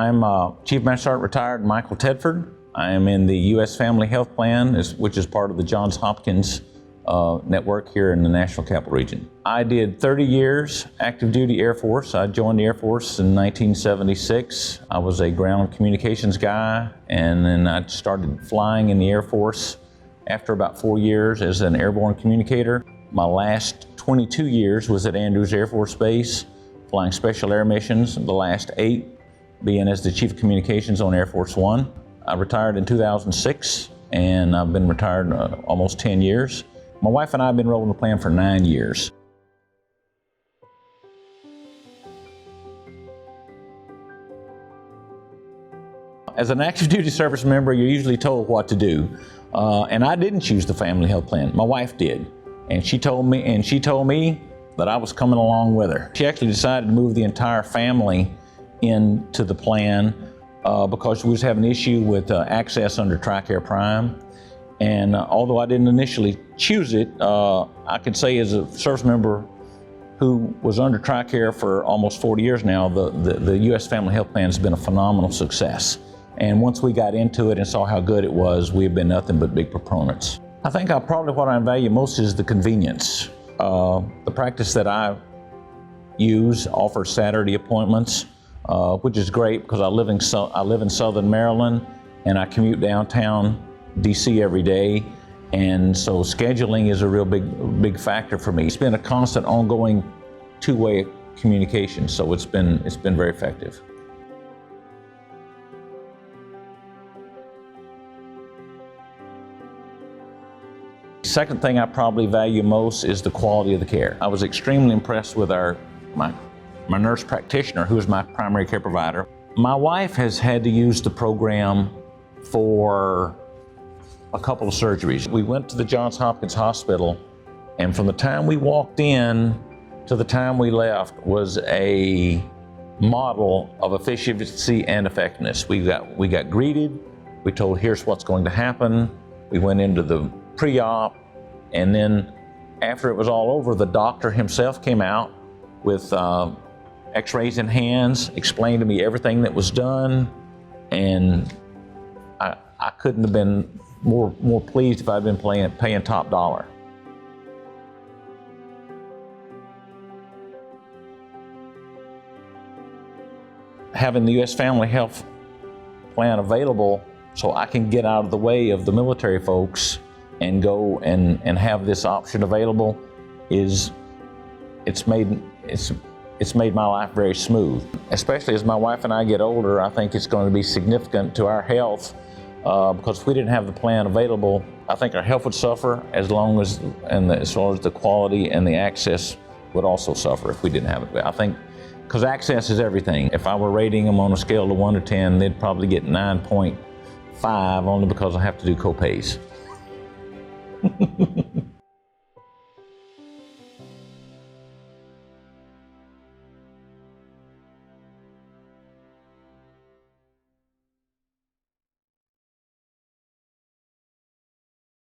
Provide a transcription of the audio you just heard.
I'm Chief Master Sergeant Retired Michael Tedford. I am in the U.S. Family Health Plan, which is part of the Johns Hopkins network here in the National Capital Region. I did 30 years active duty Air Force. I joined the Air Force in 1976. I was a ground communications guy, and then I started flying in the Air Force after about 4 years as an airborne communicator. My last 22 years was at Andrews Air Force Base, flying special air missions, the last 8 being as the Chief of Communications on Air Force One. I retired in 2006, and I've been retired almost 10 years. My wife and I have been enrolled in the plan for 9 years. As an active duty service member, you're usually told what to do. And I didn't choose the family health plan. My wife did. And she told me that I was coming along with her. She actually decided to move the entire family into the plan because we was having an issue with access under TRICARE Prime. And although I didn't initially choose it, I could say as a service member who was under TRICARE for almost 40 years now, the U.S. Family Health Plan has been a phenomenal success. And once we got into it and saw how good it was, we've been nothing but big proponents. I think probably what I value most is the convenience. The practice that I use offers Saturday appointments, which is great because I live in Southern Maryland and I commute downtown DC every day, and so scheduling is a real big factor for me. It's been a constant, ongoing two-way communication, so it's been very effective. Second thing I probably value most is the quality of the care. I was extremely impressed with my nurse practitioner, who is my primary care provider. My wife has had to use the program for a couple of surgeries. We went to the Johns Hopkins Hospital, and from the time we walked in to the time we left was a model of efficiency and effectiveness. We got greeted, we told here's what's going to happen, we went into the pre-op, and then after it was all over, the doctor himself came out with x-rays in hands, explained to me everything that was done, and I couldn't have been more pleased if I'd been paying top dollar. Having the U.S. Family Health Plan available so I can get out of the way of the military folks and go and have this option available it's made my life very smooth. Especially as my wife and I get older, I think it's going to be significant to our health because if we didn't have the plan available, I think our health would suffer as far as the quality and the access would also suffer if we didn't have it. I think because access is everything. If I were rating them on a scale of 1 to 10, they'd probably get 9.5 only because I have to do co-pays.